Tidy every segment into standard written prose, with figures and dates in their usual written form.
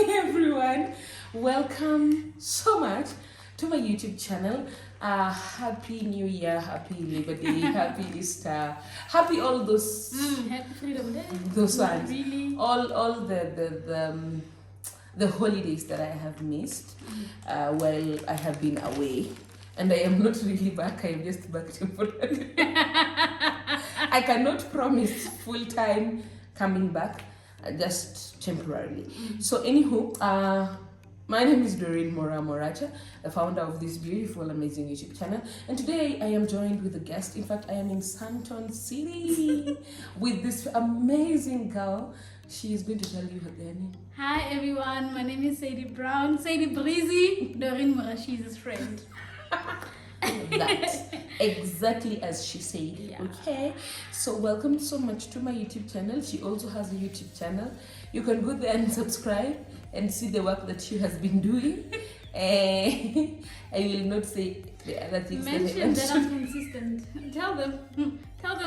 Hi everyone, welcome so much to my YouTube channel. Happy New Year, happy Labor Day, happy Easter, happy all those Happy Freedom Day. those ones. Really? All the holidays that I have missed while I have been away. And I am not really back, I am just back temporarily. I cannot promise full time coming back, just temporarily. So anywho, my name is Doreen Moracha, the founder of this beautiful, amazing YouTube channel. And today I am joined with a guest. In fact, I am in Santon City with this amazing girl. She is going to tell you her name. Hi everyone, my name is Saidy Brown. Saidy Breezy, Doreen Morashi's friend. That exactly as she said. Yeah. Okay, so welcome so much to my YouTube channel. She also has a YouTube channel. You can go there and subscribe and see the work that she has been doing. I will not say the other things. Mention that I'm consistent. Tell them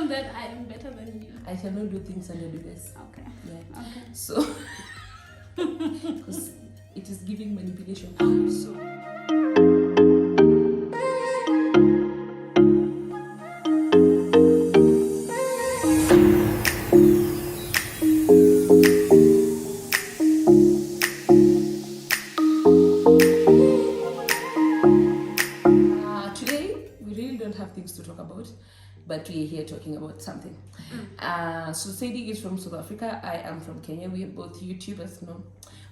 that I am better than you. I shall not do things under duress. Okay. Yeah. Okay. So because it is giving manipulation. So today we really don't have things to talk about, but we are here talking about something. So Saidy is from South Africa. I am from Kenya. We are both YouTubers. No,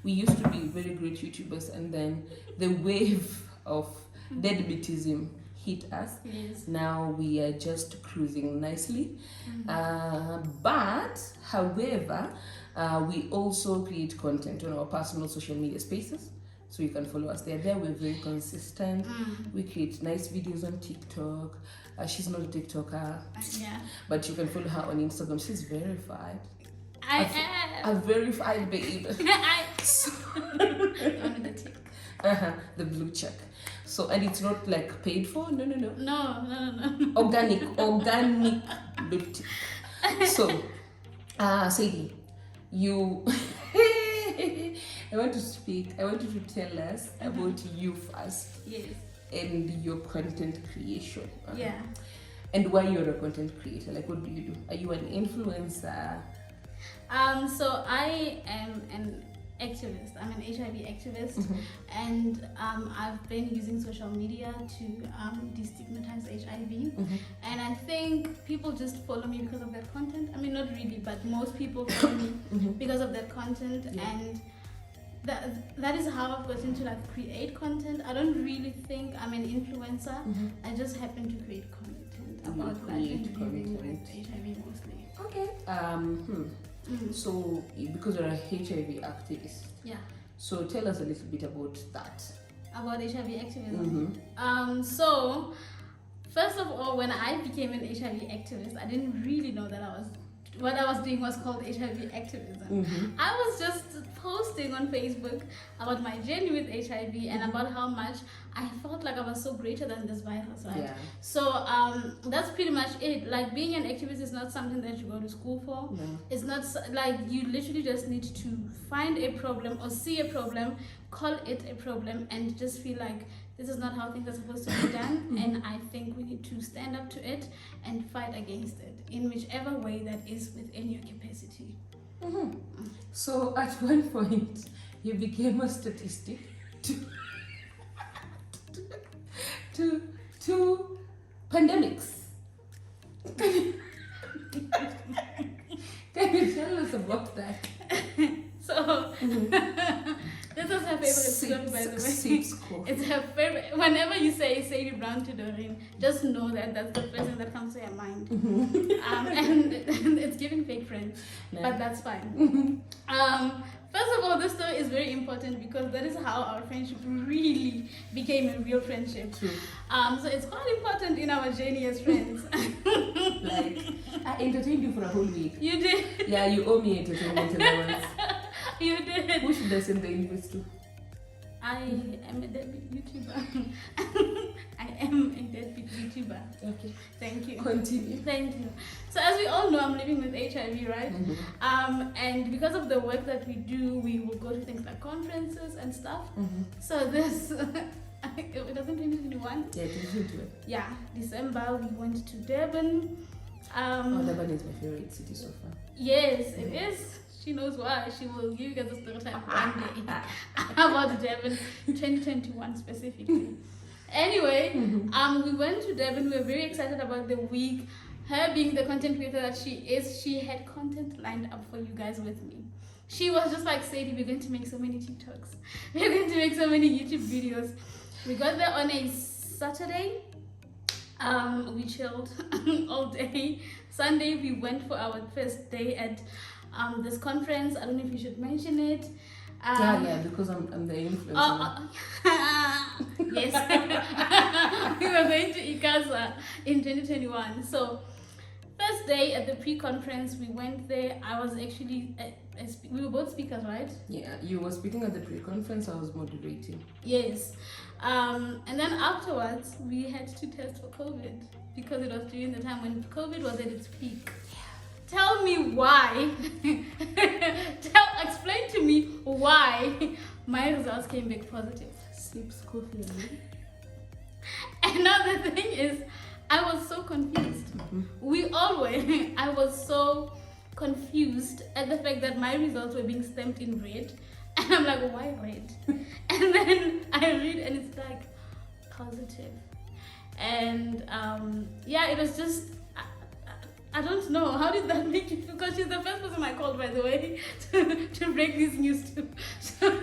we used to be very great YouTubers, and then the wave of deadbeatism hit us. Yes. Now we are just cruising nicely. But however, we also create content on our personal social media spaces. So you can follow us there. There we're very consistent. We create nice videos on TikTok. She's not a TikToker, Yeah. but you can follow her on Instagram. She's verified. I A am. verified babe. On the tick. The blue check. So, and it's not like paid for. No. No. Organic blue tick. So, Saidy, you. I want you to tell us about you first Yes. and your content creation. Yeah. And why you're a content creator. Like, what do you do? Are you an influencer? So I am an activist. I'm an HIV activist, and I've been using social media to destigmatize HIV. And I think people just follow me because of that content. I mean, not really, but most people follow me because of that content. Yeah. And that is how I've gotten to like create content. I don't really think I'm an influencer. I just happen to create content about life and living with HIV mostly. Okay. So, because you're a HIV activist, Yeah. so tell us a little bit about that. About HIV activism. So first of all, when I became an HIV activist, I didn't really know that what I was doing was called HIV activism. I was just posting on Facebook about my journey with HIV and about how much I felt like I was so greater than this virus, right? Yeah. So that's pretty much it. Like, being an activist is not something that you go to school for. No. It's not like you literally just need to find a problem or see a problem, call it a problem, and just feel like this is not how things are supposed to be done. And I think we need to stand up to it and fight against it in whichever way that is within your capacity. So at one point, you became a statistic to pandemics. Can you tell us about that? So this is her favorite quote, by the way. It's her favorite. Whenever you say Saidy Brown to Doreen, just know that that's the first thing that comes to your mind. And it's giving fake friends, but that's fine. First of all, this story is very important because that is how our friendship really became a real friendship. True. So it's quite important in our journey as friends. Like, I entertained you for a whole week. You did. Yeah, you owe me entertainment allowance. You did. Who should I send the invoice to? I am a deadbeat YouTuber. I am a deadbeat YouTuber. Okay. Thank you. Continue. Thank you. So as we all know, I'm living with HIV, right? And because of the work that we do, we will go to things like conferences and stuff. So this, it was in 2021. Yeah, 2021. Yeah, December we went to Durban. Durban is my favorite city so far. Yes, it is. She knows why. She will give you guys a story time one day about Durban, 2021 specifically. Anyway, we went to Durban. We were very excited about the week. Her being the content creator that she is, she had content lined up for you guys with me. She was just like, Saidy, we're going to make so many TikToks. We're going to make so many YouTube videos. We got there on a Saturday. We chilled all day. Sunday, we went for our first day at this conference. I don't know if you should mention it. Yeah, because I'm the influencer. Yes. We were going to ICASA in 2021. So, first day at the pre-conference, we went there. I was actually, we were both speakers, right? Yeah, you were speaking at the pre-conference, I was moderating. Yes. And then afterwards, we had to test for COVID because it was during the time when COVID was at its peak. Tell me why. Explain to me why my results came back positive. Sips coffee. And now the thing is, I was so confused. We all were. I was so confused at the fact that my results were being stamped in red. And I'm like, why red? And then I read and it's like positive. And yeah, it was just, I don't know. How did that make you feel? Because she's the first person I called, by the way, to break this news to. So,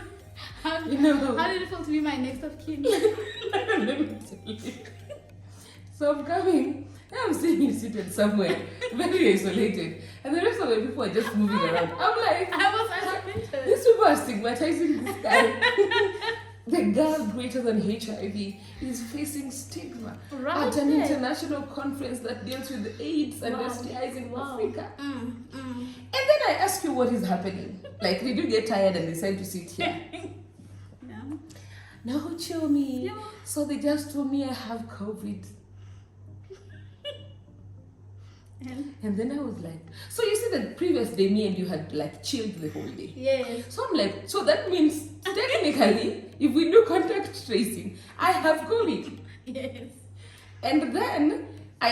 how did it feel to be my next of kin? Let me tell you. So I'm coming, and I'm seeing you seated somewhere, very isolated, and the rest of the people are just moving around. I'm like, I was isolated. These people are stigmatizing this guy. The girl greater than HIV is facing stigma Right at an there. international conference that deals with AIDS and STIs in Africa. Mm. And then I ask you what is happening. Like, did you get tired and decide to sit here? No, Chomi. Yeah. So they just told me I have COVID. And then I was like, so you see the previous day me and you had like chilled the whole day. Yes. So I'm like, so that means technically if we do contact tracing, I have COVID. Yes. And then I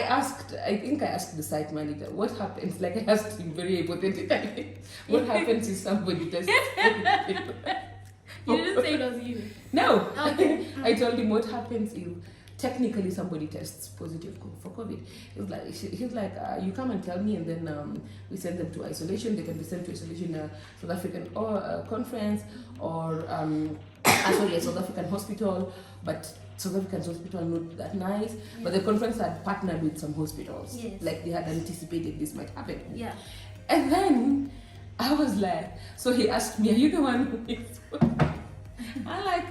think I asked the site manager, what happens? Like I asked him very hypothetically, what happens if somebody tests positive? You didn't say it was you. No. Okay. I told him what happens if technically somebody tests positive for COVID. He's like, you come and tell me, and then we send them to isolation. They can be sent to isolation South African conference or a South African hospital, but South African's hospital not that nice. Yeah. But the conference had partnered with some hospitals. Yes. Like they had anticipated this might happen. Yeah. And then I was like, so he asked me, are you the one who is? I'm like,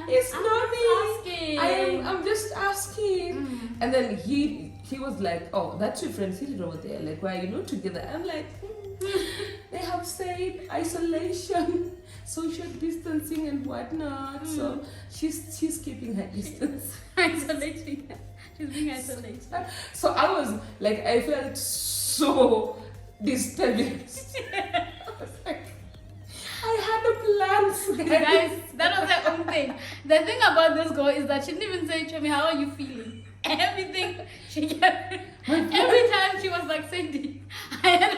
it's not me. I'm just asking. And then he was like, oh, that's your friend seated over there. Like, why are you not together? I'm like, they have said isolation, social distancing and whatnot. So she's keeping her distance. Isolating. She's being isolated. So I was like, I felt so destabilized. I was like, I had a plan, guys. That was her own thing. The thing about this girl is that she didn't even say to me, how are you feeling? Everything she kept, every time she was like, Saidy, every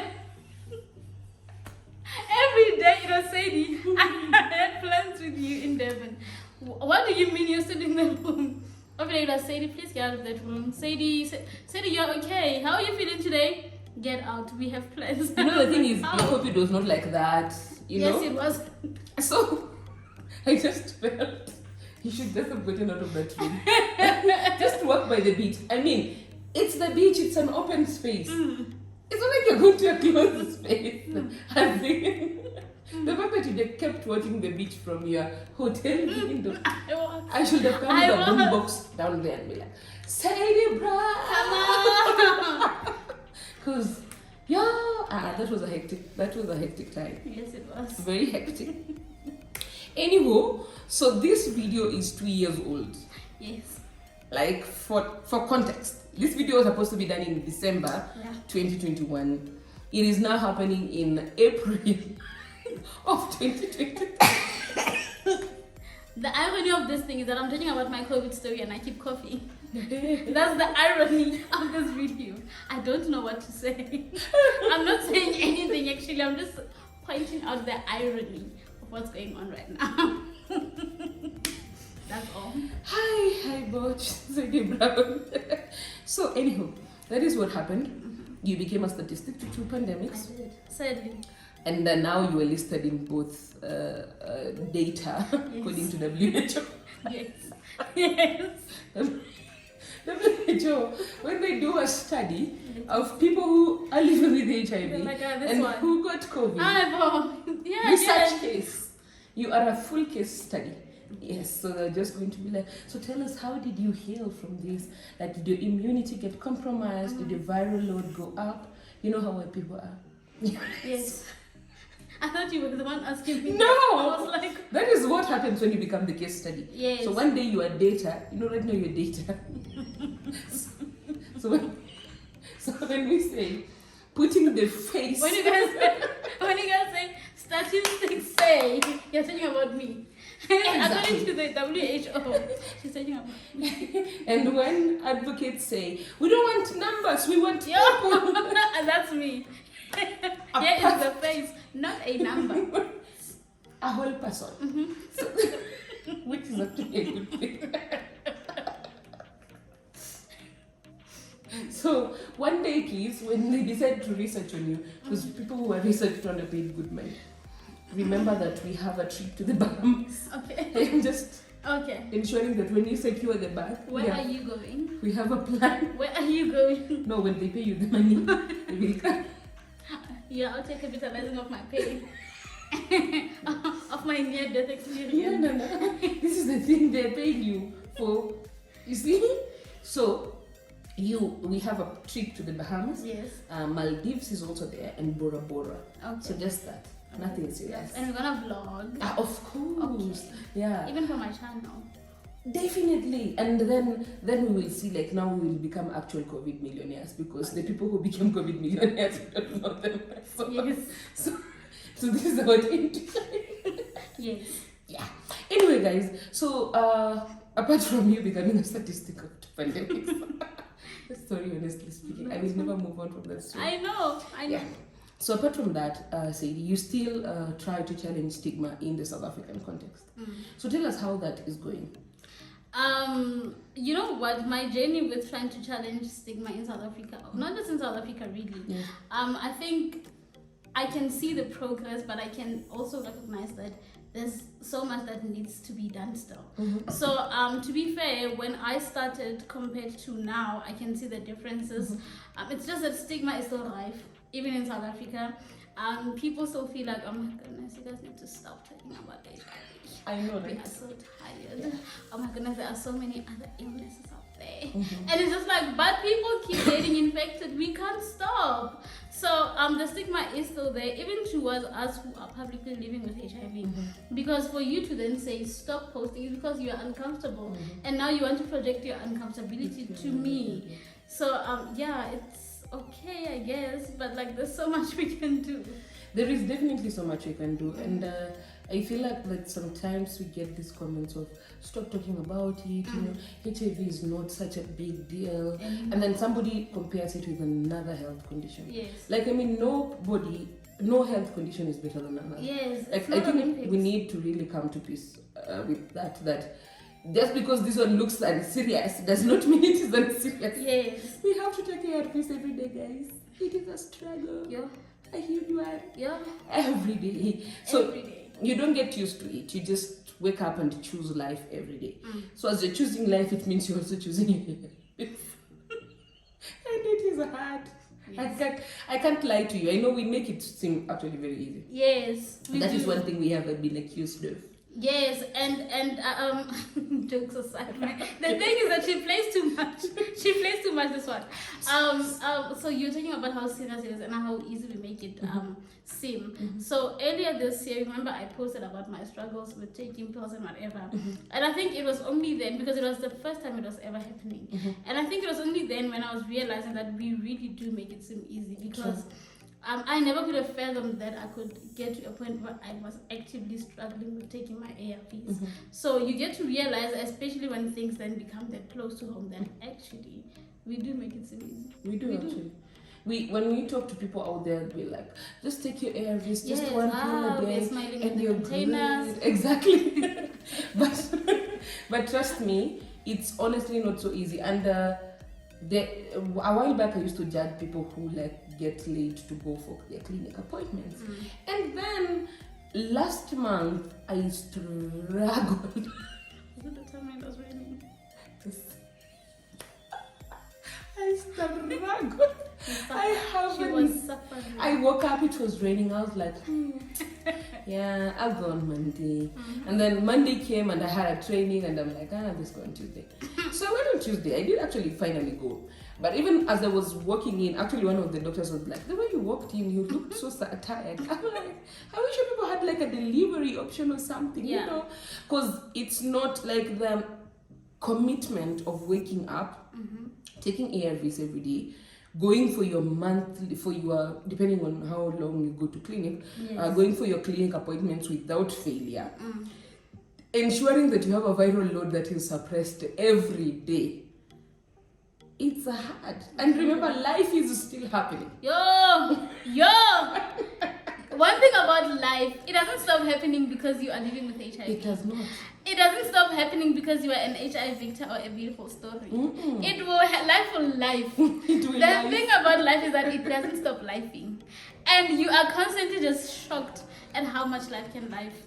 day it was Saidy, I had plans with you in Durban. What do you mean you're still in the room? Every day it was Saidy, please get out of that room. Saidy, you're okay. How are you feeling today? Get out, we have plans. You know, the thing is, I hope it was not like that. You know? Yes, it was. So, I just felt you should just have gotten out of that room. Just walk by the beach. I mean, it's the beach, it's an open space. It's not like you're going to a closed space. I mean, the fact that you just kept watching the beach from your hotel window, I should have come with a boombox down there and be like, Saidy, bro! Because, that was a hectic time. Yes, it was. Very hectic. Anywho, So this video is 2 years old. Yes. Like for context, this video was supposed to be done in December 2021. It is now happening in April of 2020. The irony of this thing is that I'm talking about my COVID story and I keep coughing. That's the irony of this video. I don't know what to say. I'm not saying anything actually. I'm just pointing out the irony of what's going on right now. That's all. Hi, Botch. Saidy Brown. So anyhow, that is what happened. You became a statistic to 2 pandemics. I did. Sadly. And then now you are listed in both data, according to WHO. Yes. Yes. WHO, when they do a study of people who are living with HIV like, and one. who got COVID, Yeah, research case, you are a full case study. Yes, so they're just going to be like, so tell us, how did you heal from this? Like, did your immunity get compromised? Did your viral load go up? You know how white people are. Yes. I thought you were the one asking me. No! I was like... That is what happens when you become the case study. Yes. So one day you are data, you know right now you're data. so when we say, putting the face... When you guys say, statistics say, you're talking about me. Exactly. According to the WHO, she's talking about me. And when advocates say, we don't want numbers, we want people. And that's me. Here is the face, not a number. A whole person. So, which is actually a good thing. So one day, please, when they decide to research on you, because people who are researched on a paid good money, remember that we have a trip to the Bahamas. Okay. I'm just Okay. ensuring that when you secure the bag, Where are you going? we have a plan. Where are you going? No, when they pay you the money, they will come. Yeah, I'll take capitalizing of my pay. Of my near-death experience. Yeah, no. This is the thing they're paying you for. You see? So, we have a trip to the Bahamas. Yes. Maldives is also there, and Bora Bora. Okay. So just that. Nothing serious. And we're gonna vlog. Of course. Okay. Yeah. Even for my channel. Definitely. And then we will see, like, now we will become actual COVID millionaires, because the people who became COVID millionaires, we don't know them. So, Yes. So this is what into. Yes. Yeah. Anyway, guys, so apart from you becoming a statistic of pandemics, the story, honestly speaking, I will never move on from that story. I know. Yeah. So apart from that, Saidy, you still try to challenge stigma in the South African context. So tell us how that is going. You know what? My journey with trying to challenge stigma in South Africa, not just in South Africa, really. Yeah. I think I can see the progress, but I can also recognize that there's so much that needs to be done still. So, to be fair, when I started compared to now, I can see the differences. It's just that stigma is still rife, even in South Africa. People still feel like, oh my goodness, you guys need to stop talking about HIV. I know, right? We are so tired. Yeah. Oh my goodness, there are so many other illnesses out there. And it's just like, but people keep getting infected. We can't stop. So the stigma is still there, even towards us who are publicly living with HIV. Because for you to then say stop posting is because you are uncomfortable. And now you want to project your uncomfortability to me. So yeah, it's okay, I guess, but like there's so much we can do. There is definitely so much we can do, and I feel like sometimes we get these comments of stop talking about it, you know, HIV is not such a big deal, and then somebody compares it with another health condition. Yes. Like, I mean, no health condition is better than another. Yes. Like, I think we need to really come to peace with that just because this one looks unserious does not mean it is unserious. Yes. We have to take care of peace every day, guys. It is a struggle. Yeah. A huge one. Yeah. Every day. So every day. You don't get used to it. You just wake up and choose life every day. So as you're choosing life, it means you're also choosing your life. And it is hard. Yes. I can't lie to you. I know we make it seem actually very easy. Yes. That is one thing we have been accused of. Yes, and jokes aside, man. The thing is that she plays too much. She plays too much this one. So you're talking about how serious it is and how easy we make it seem. So earlier this year, remember I posted about my struggles with taking pills and whatever. And I think it was only then, because it was the first time it was ever happening. And I think it was only then when I was realizing that we really do make it seem easy, because I never could have fathomed that I could get to a point where I was actively struggling with taking my ARVs. So you get to realize, especially when things then become that close to home, that actually we do make it seem easy. We do actually. When we talk to people out there, we're like, just take your ARVs, just one pill a day, and you're containers. Exactly. but trust me, it's honestly not so easy. And a while back, I used to judge people who get late to go for their clinic appointments. And then last month, I struggled. You don't tell me it was raining. I struggled. She was suffering. I woke up, it was raining. I was like, yeah, I'll go on Monday. And then Monday came and I had a training, and I'm like, I'll just go on Tuesday. So I went on Tuesday. I did actually finally go. But even as I was walking in, actually one of the doctors was like, the way you walked in, you looked so tired. I'm like, I wish people had like a delivery option or something, you know? Because it's not like the commitment of waking up, taking ARVs every day, going for your monthly, depending on how long you go to clinic, going for your clinic appointments without failure, ensuring that you have a viral load that is suppressed every day. It's hard. And remember, life is still happening. Yo! One thing about life, it doesn't stop happening because you are living with HIV. It does not. It doesn't stop happening because you are an HIV victim or a beautiful story. It will, life will life. The thing about life is that it doesn't stop lifing. And you are constantly just shocked at how much life can life.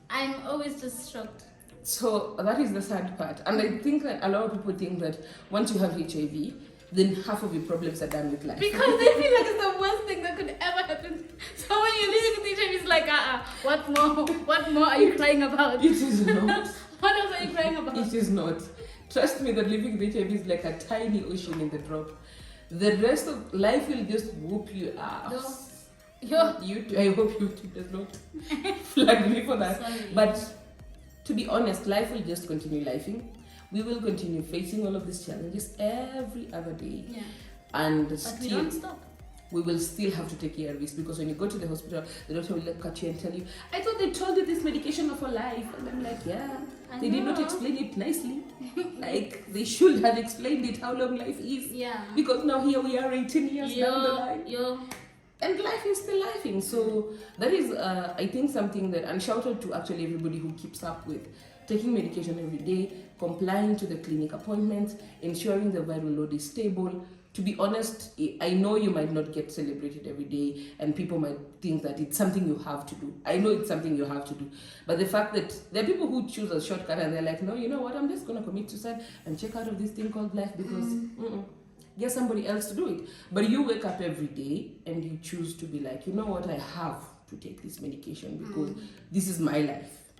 I'm always just shocked. So that is the sad part. And I think that a lot of people think that once you have HIV, then half of your problems are done with life. Because they feel like it's the worst thing that could ever happen. So when you're living with HIV, it's like, what more? What more are you crying about? It is not. What else are you crying about? It is not. Trust me that living with HIV is like a tiny ocean in the drop. The rest of life will just whoop you ass. I hope YouTube does not flag me for that. Sorry. But to be honest, life will just continue lifing. We will continue facing all of these challenges every other day. Yeah. And but still, we don't stop. We will still have to take ARVs, because when you go to the hospital, the doctor will look at you and tell you, I thought they told you this medication of for life. And I'm like, yeah. They did not explain it nicely. Like, they should have explained it, how long life is. Yeah. Because now here we are 18 years down the line. And life is still lifing. So that is, I think, something that, and shout out to actually everybody who keeps up with taking medication every day, complying to the clinic appointments, ensuring the viral load is stable. To be honest, I know you might not get celebrated every day, and people might think that it's something you have to do. I know it's something you have to do. But the fact that there are people who choose a shortcut and they're like, no, you know what, I'm just going to commit suicide and check out of this thing called life because get somebody else to do it. But you wake up every day and you choose to be like, you know what, I have to take this medication because this is my life.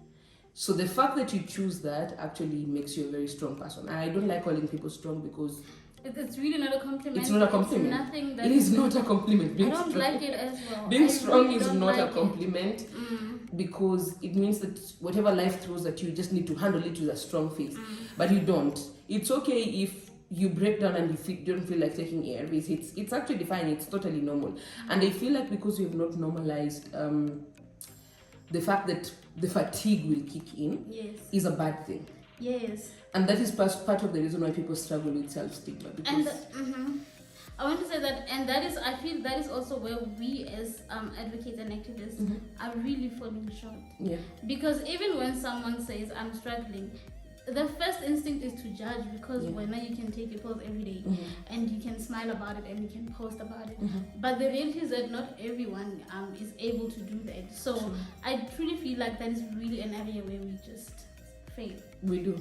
So the fact that you choose that actually makes you a very strong person. And I don't like calling people strong because it's really not a compliment. It's not a compliment. It's nothing that it is not a compliment. Being I don't strong, like it as well. Being strong really is not like a compliment because it means that whatever life throws at you, you just need to handle it with a strong face. But you don't. It's okay if you break down and you don't feel like taking ARVs. It's actually fine. It's totally normal. And I feel like because we have not normalized the fact that the fatigue will kick in is a bad thing. Yes. And that is part of the reason why people struggle with self-stigma. Because I want to say that, and that is, I feel that is also where we as advocates and activists are really falling short. Yeah. Because even when someone says, I'm struggling, the first instinct is to judge because when you can take your pills every day and you can smile about it and you can post about it. But the reality is that not everyone is able to do that. So I truly feel like that is really an area where we just fail. We do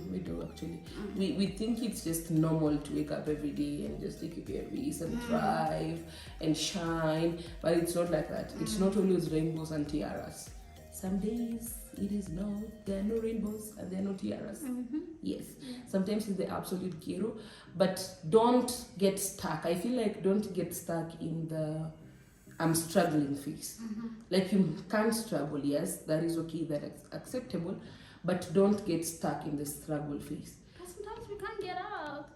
actually. We think it's just normal to wake up every day and just take your ARVs and thrive and shine, but it's not like that. It's not always rainbows and tiaras. Some days it is no, there are no rainbows and there are no tiaras. Yes, sometimes it's the absolute ghetto, but don't get stuck. I feel like don't get stuck in the I'm struggling phase. Like you can't struggle, yes, that is okay, that's acceptable, but don't get stuck in the struggle phase. But sometimes we can't get out.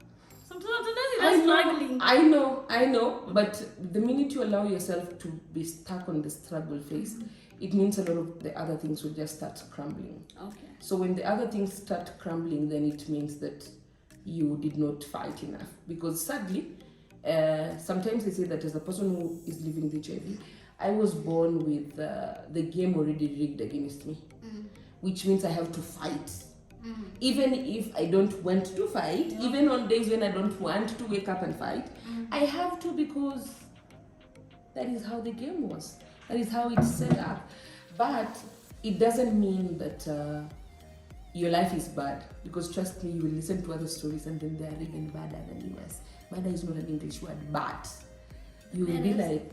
Sometimes you're just struggling. I know, but the minute you allow yourself to be stuck on the struggle phase, it means a lot of the other things will just start crumbling. Okay. So when the other things start crumbling, then it means that you did not fight enough. Because sadly, sometimes they say that as a person who is living with HIV, I was born with the game already rigged against me, which means I have to fight. Even if I don't want to fight, even on days when I don't want to wake up and fight, I have to, because that is how the game was. That is how it's set up. But it doesn't mean that your life is bad, because trust me, you will listen to other stories and then they are even badder than yours. Badder is not an English word, but you will be like,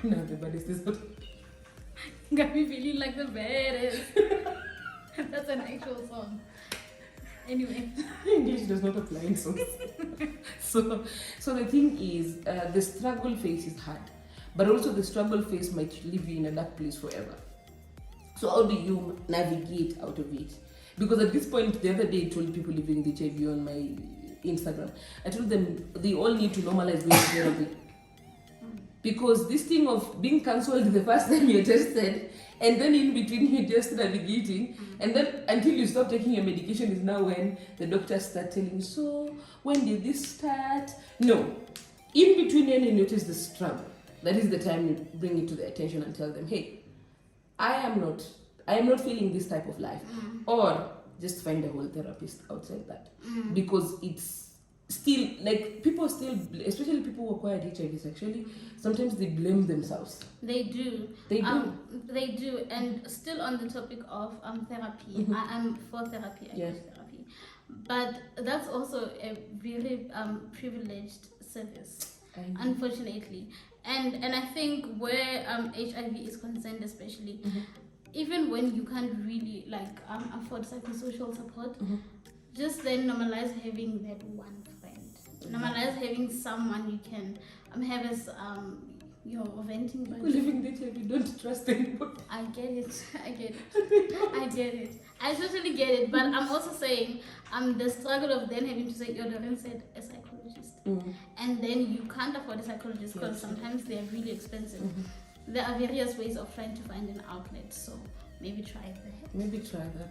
no, the baddest is not. Got me feeling like the baddest. That's an actual song. Anyway. English does not apply in songs. So the thing is, the struggle phase is hard, but also the struggle phase might leave you in a dark place forever. So how do you navigate out of it? Because at this point, the other day I told people living with HIV on my Instagram, I told them they all need to normalize going to therapy. Because this thing of being cancelled the first time you're tested, and then in between you're just navigating, and then until you stop taking your medication is now when the doctors start telling you, so when did this start? No. In between when you notice the struggle, that is the time you bring it to their attention and tell them, hey, I am not feeling this type of life. Or just find a whole therapist outside that. Because it's still, like, people still, especially people who acquired HIV sexually, sometimes they blame themselves. They do. They do. And still on the topic of therapy, I am for therapy, I use therapy. But that's also a very privileged service, unfortunately. And I think where HIV is concerned especially, even when you can't really afford psychosocial support, just then normalize having that one friend. Normalize having someone you can have as your venting buddy. Living with HIV, don't trust anybody. I get it. I totally get it. But I'm also saying the struggle of then having to say, Doreen said a psychologist. And then you can't afford a psychologist because sometimes they're really expensive. There are various ways of trying to find an outlet. So maybe try that.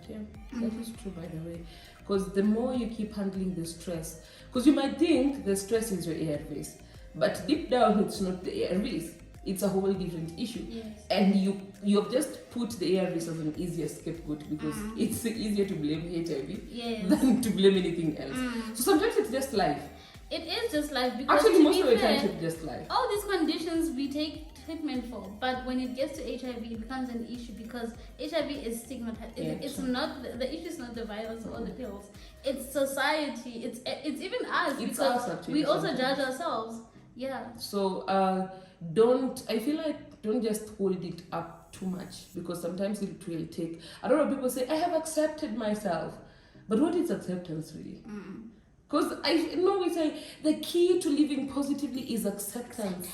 Yeah. That is true, by the way. Because the more you keep handling the stress, because you might think the stress is your ARVs, but deep down it's not the ARVs. It's a whole different issue. Yes. And you have just put the ARVs as an easier scapegoat because it's easier to blame HIV than to blame anything else. So sometimes it's just life. It is just life, because actually most of the time it's just life. All these conditions we take treatment for, but when it gets to HIV, it becomes an issue because HIV is stigmatized. It's not the issue is not the virus or the pills. It's society. It's even us. It's because us actually. We also judge ourselves. Yeah. So I feel like don't just hold it up too much, because sometimes it will take. A lot of people say I have accepted myself, but what is acceptance really? Because I know we say the key to living positively is acceptance.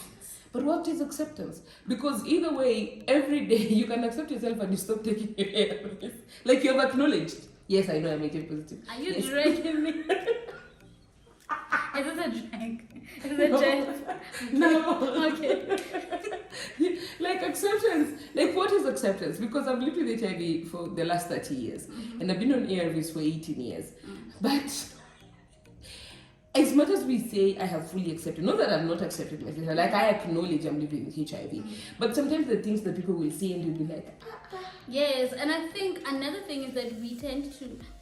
But what is acceptance? Because either way, every day you can accept yourself and you stop taking your ARVs. Like you have acknowledged, yes, I know I'm HIV positive. Are you dragging me? Is it a drag? Is it a drag? No. Okay. Like acceptance. Like what is acceptance? Because I've lived with HIV for the last 30 years. And I've been on ARVs for 18 years. But as much as we say I have fully accepted, not that I've not accepted myself, like I acknowledge I'm living with HIV, but sometimes the things that people will say and you'll be like, Yes, and I think another thing is that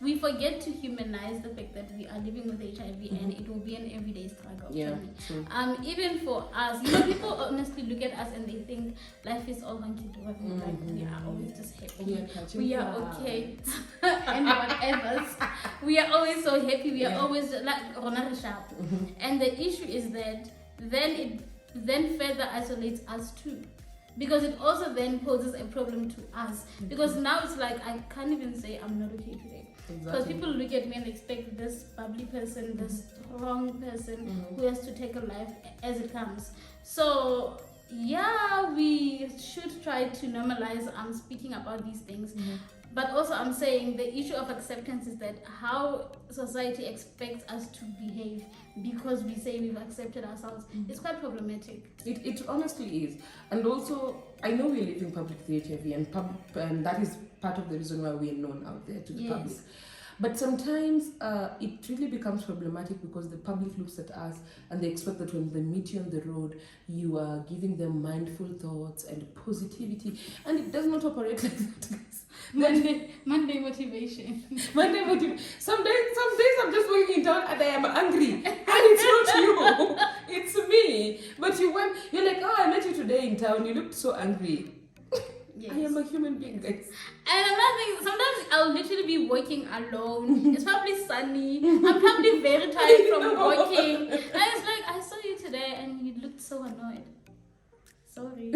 we forget to humanize the fact that we are living with HIV and it will be an everyday struggle. Yeah, true. Even for us, people honestly look at us and they think life is all hunky dory, like we are always just happy, we are okay, and whatever. We are always so happy. We are always like Ronald Sharp, and the issue is that then further isolates us too. because it also then poses a problem to us. Because now it's like I can't even say I'm not okay today. Because people look at me and expect this bubbly person, this strong person who has to take a life as it comes. So yeah, we should try to normalize speaking about these things. But also I'm saying the issue of acceptance is that how society expects us to behave because we say we've accepted ourselves is quite problematic. It honestly is. And also, I know we're living public with HIV, and that is part of the reason why we're known out there to the public. But sometimes it really becomes problematic because the public looks at us and they expect that when they meet you on the road, you are giving them mindful thoughts and positivity. And it does not operate like that, guys. Monday motivation. Monday motivation. Some days I'm just walking in town and I am angry. And it's not you. It's me. But you're like, oh, I met you today in town. You looked so angry. Yes. I am a human being, guys. And another thing, sometimes I'll literally be working alone. It's probably sunny. I'm probably very tired from working. And it's like, I saw you today and you looked so annoyed. Sorry.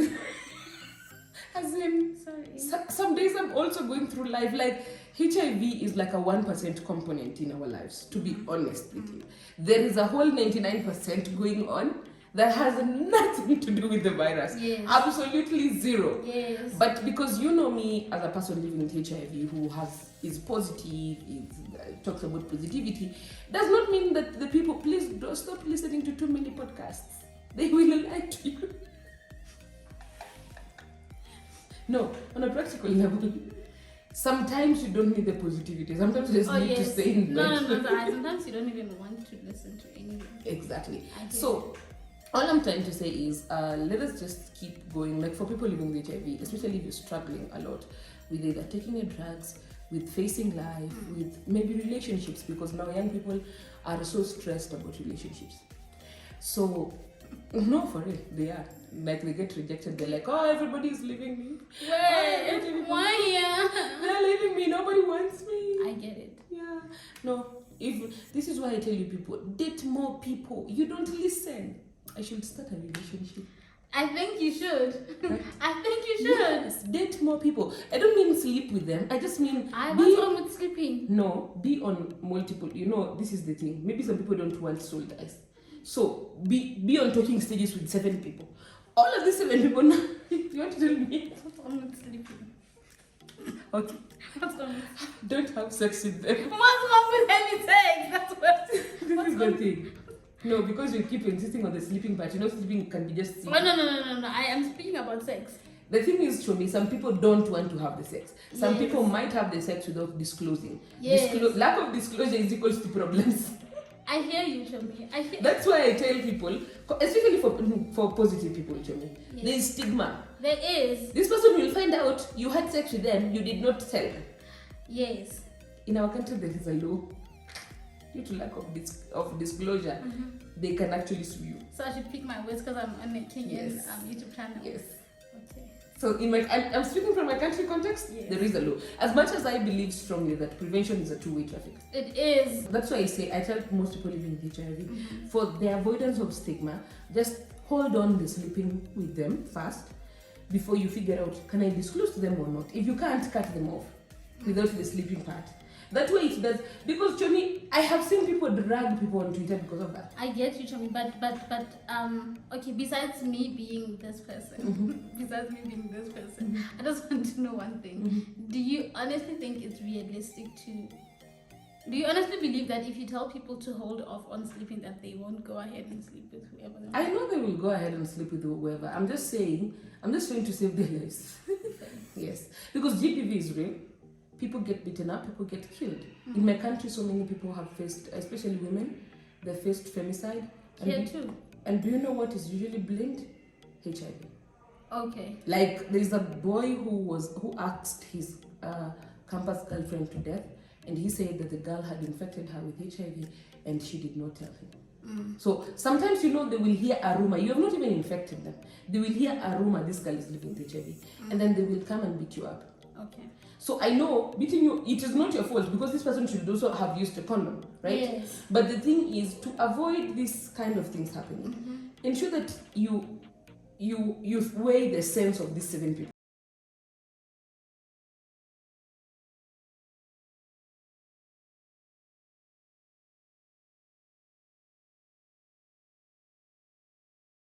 As in, sorry. Some days I'm also going through life. Like, HIV is like a 1% component in our lives, to be honest with you. There is a whole 99% going on that has nothing to do with the virus. Yes. Absolutely zero. Yes. But because you know me as a person living with HIV who is positive, talks about positivity, does not mean that the people, please don't stop listening to too many podcasts. They will lie to you. No, on a practical level, sometimes you don't need the positivity. Sometimes you just need to stay in bed. No. Sometimes you don't even want to listen to anything. Exactly. So, all I'm trying to say is, let us just keep going. Like for people living with HIV, especially if you're struggling a lot with either taking your drugs, with facing life, with maybe relationships, because now young people are so stressed about relationships. So, no, for real, they are. Like they get rejected. They're like, oh, everybody's leaving me. Why? They're leaving me. Nobody wants me. I get it. Yeah. No. This is why I tell you people, date more people. You don't listen. I should start a relationship. I think you should. Right? I think you should. Yes, date more people. I don't mean sleep with them. I just mean what's wrong with sleeping? No, be on multiple. You know, this is the thing. Maybe some people don't want soul ties. So be on talking stages with 7 people. All of these 7 people now. You want to tell me? What's wrong with sleeping? Okay. What's wrong with Don't have sex with them. What's wrong with having sex? That's what. This is the thing. No, because you keep insisting on the sleeping part. You know, sleeping can be just sleeping. No. I am speaking about sex. The thing is, Chomi, some people don't want to have the sex. Some people might have the sex without disclosing. Yes. Lack of disclosure is equals to problems. I hear you, Chomi. That's why I tell people, especially for positive people, Chomi, there is stigma. There is. This person will find out you had sex with them, you did not tell them. Yes. In our country, there is a law. Due to lack of disclosure, they can actually sue you. So I should pick my words because I'm on a Kenyan YouTube channel. Yes. Okay. So I'm speaking from my country context. Yes. There is a law. As much as I believe strongly that prevention is a two-way traffic. It is. That's why I tell most people living with HIV, for the avoidance of stigma, just hold on the sleeping with them first before you figure out, can I disclose to them or not? If you can't, cut them off without the sleeping part. That way it does, because Chomi, I have seen people drag people on Twitter because of that. I get you, Chomi, but okay, besides me being this person, I just want to know one thing. Do you honestly think it's realistic do you honestly believe that if you tell people to hold off on sleeping that they won't go ahead and sleep with whoever they want? I know they will go ahead and sleep with whoever. I'm just trying to save their lives. Yes, because GBV is real. People get beaten up, people get killed. In my country, so many people have faced, especially women, they faced femicide. Here too. And do you know what is usually blamed? HIV. Okay. Like, there's a boy who asked his campus girlfriend to death, and he said that the girl had infected her with HIV, and she did not tell him. So sometimes, they will hear a rumor. You have not even infected them. They will hear a rumor, this girl is living with HIV, and then they will come and beat you up. Okay. So I know beating you, it is not your fault because this person should also have used a condom, right? Yes. But the thing is, to avoid this kind of things happening, ensure that you you weigh the sense of these 7 people.